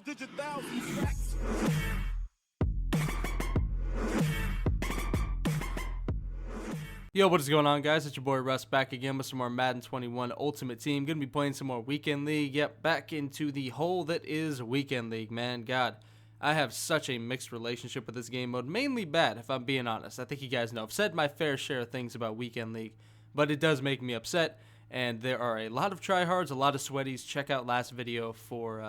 digit thousands stacks. Yo, what is going on, guys? It's your boy Russ back again with some more Madden 21 Ultimate Team. Gonna be playing some more Weekend League. Yep, back into the hole that is Weekend League, man. God, I have such a mixed relationship with this game mode. Mainly bad, if I'm being honest. I think you guys know. I've said my fair share of things about Weekend League, but it does make me upset. And there are a lot of tryhards, a lot of sweaties. Check out last video for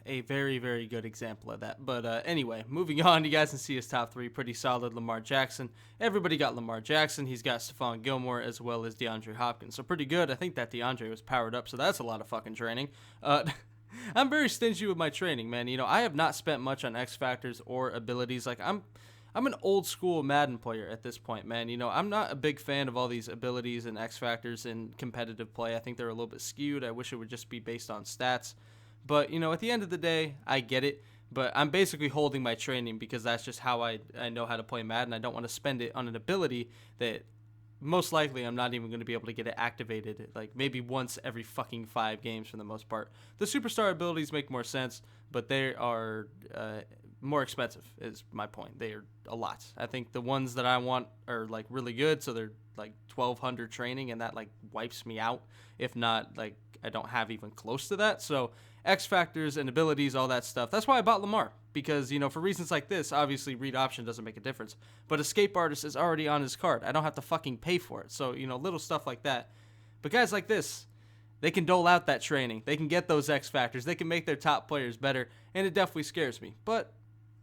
a very, very good example of that. But anyway, moving on, you guys can see his top three. Pretty solid. Lamar Jackson. Everybody got Lamar Jackson. He's got Stephon Gilmore as well as DeAndre Hopkins. So pretty good. I think that DeAndre was powered up, so that's a lot of fucking training. I'm very stingy with my training, man. You know, I have not spent much on X Factors or abilities. Like, I'm an old school Madden player at this point, man. You know, I'm not a big fan of all these abilities and X Factors in competitive play. I think they're a little bit skewed. I wish it would just be based on stats. But, you know, at the end of the day, I get it. But I'm basically holding my training because that's just how I know how to play Madden. I don't want to spend it on an ability that most likely I'm not even going to be able to get it activated, like maybe once every fucking 5 games for the most part. The superstar abilities make more sense, but they are more expensive is my point. They are a lot. I think the ones that I want are like really good, so they're like 1,200 training, and that like wipes me out. If not, like I don't have even close to that. So X Factors and abilities, all that stuff. That's why I bought Lamar, because, you know, for reasons like this, obviously read option doesn't make a difference. But Escape Artist is already on his card. I don't have to fucking pay for it. So, you know, little stuff like that. But guys like this, they can dole out that training. They can get those X Factors. They can make their top players better. And it definitely scares me. But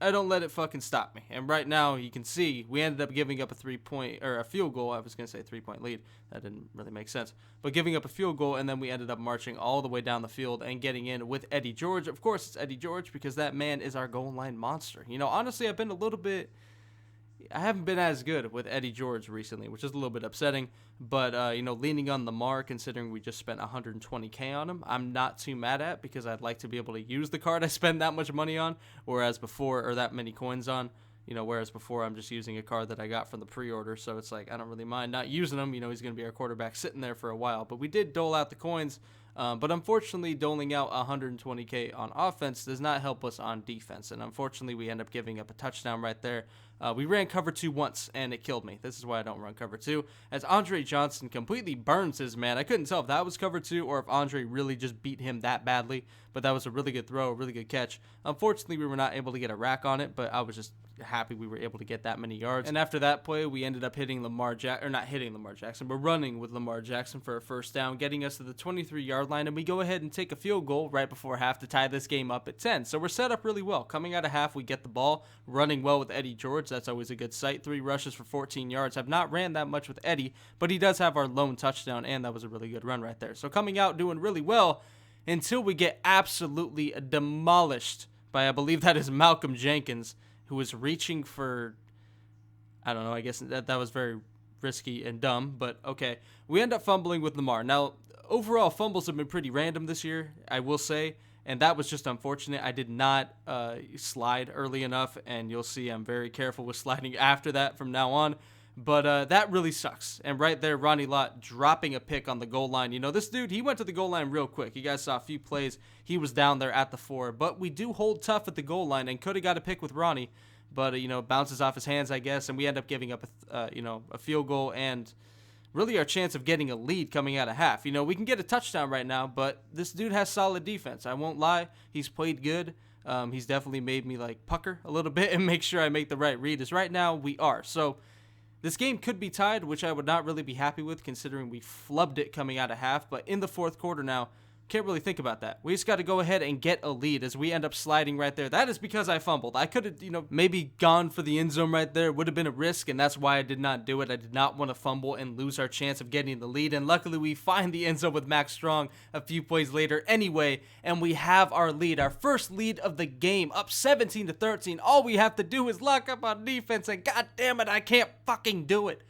I don't let it fucking stop me. And right now, you can see, we ended up giving up a field goal. I was going to say 3-point lead. That didn't really make sense. But giving up a field goal, and then we ended up marching all the way down the field and getting in with Eddie George. Of course, it's Eddie George because that man is our goal line monster. You know, honestly, I haven't been as good with Eddie George recently, which is a little bit upsetting. But, you know, leaning on Lamar, considering we just spent $120K on him, I'm not too mad at, because I'd like to be able to use the card I spend that much money on, whereas before, or that many coins on. You know, whereas before I'm just using a card that I got from the pre-order, so it's like I don't really mind not using him. You know, he's going to be our quarterback sitting there for a while. But we did dole out the coins, but unfortunately doling out 120K on offense does not help us on defense. And unfortunately we end up giving up a touchdown right there. We ran cover 2 once, and it killed me. This is why I don't run cover 2, as Andre Johnson completely burns his man. I couldn't tell if that was cover 2 or if Andre really just beat him that badly, but that was a really good throw, a really good catch. Unfortunately, we were not able to get a rack on it, but I was just happy we were able to get that many yards. And after that play, we ended up hitting we're running with Lamar Jackson for a first down, getting us to the 23-yard line, and we go ahead and take a field goal right before half to tie this game up at 10. So we're set up really well. Coming out of half, we get the ball, running well with Eddie George. That's always a good sight. 3 rushes for 14 yards. I've not ran that much with Eddie, but he does have our lone touchdown, and that was a really good run right there. So coming out doing really well until we get absolutely demolished by, I believe that is Malcolm Jenkins, who was reaching for, I don't know, I guess that was very risky and dumb, but okay. We end up fumbling with Lamar. Now, overall, fumbles have been pretty random this year, I will say, and that was just unfortunate. I did not slide early enough, and you'll see I'm very careful with sliding after that from now on. But that really sucks. And right there, Ronnie Lott dropping a pick on the goal line. You know, this dude, he went to the goal line real quick. You guys saw a few plays. He was down there at the 4. But we do hold tough at the goal line and could have got a pick with Ronnie. But, you know, bounces off his hands, I guess. And we end up giving up, a field goal and really our chance of getting a lead coming out of half. You know, we can get a touchdown right now, but this dude has solid defense. I won't lie. He's played good. He's definitely made me, like, pucker a little bit and make sure I make the right read. As right now, we are. So this game could be tied, which I would not really be happy with considering we flubbed it coming out of half. But in the fourth quarter now, can't really think about that. We just got to go ahead and get a lead as we end up sliding right there. That is because I fumbled. I could have, you know, maybe gone for the end zone right there. It would have been a risk, and that's why I did not do it. I did not want to fumble and lose our chance of getting the lead. And luckily, we find the end zone with Max Strong a few plays later anyway, and we have our lead, our first lead of the game, up 17-13. All we have to do is lock up on defense, and god damn it, I can't fucking do it.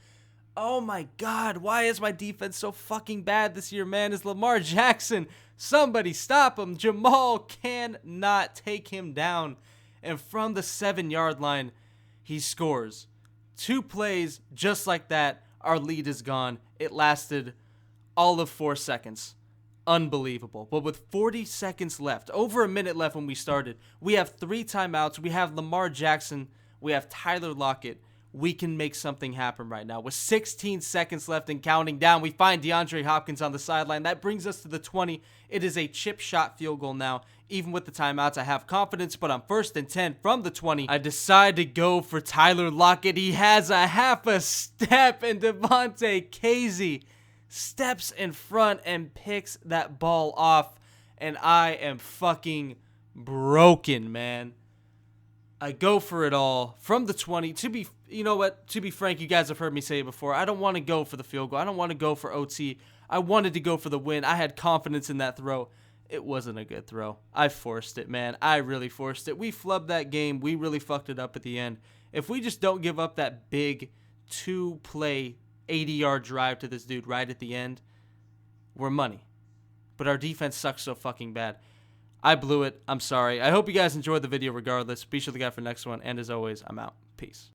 Oh my god, why is my defense so fucking bad this year, man? Is Lamar Jackson. Somebody stop him. Jamal cannot take him down. And from the 7-yard line, he scores. 2 plays just like that, our lead is gone. It lasted all of 4 seconds. unbelievable. But with 40 seconds left, over a minute left when we started, we have 3 timeouts. We have Lamar Jackson. We have Tyler Lockett. We can make something happen right now. With 16 seconds left and counting down, we find DeAndre Hopkins on the sideline. That brings us to the 20. It is a chip shot field goal now. Even with the timeouts, I have confidence, but on 1st and 10 from the 20, I decide to go for Tyler Lockett. He has a half a step, and Devontae Casey steps in front and picks that ball off, and I am fucking broken, man. I go for it all from the 20. You know what? To be frank, you guys have heard me say it before. I don't want to go for the field goal. I don't want to go for OT. I wanted to go for the win. I had confidence in that throw. It wasn't a good throw. I forced it, man. I really forced it. We flubbed that game. We really fucked it up at the end. If we just don't give up that big 2-play 80-yard drive to this dude right at the end, we're money. But our defense sucks so fucking bad. I blew it. I'm sorry. I hope you guys enjoyed the video regardless. Be sure to look out for the next one. And as always, I'm out. Peace.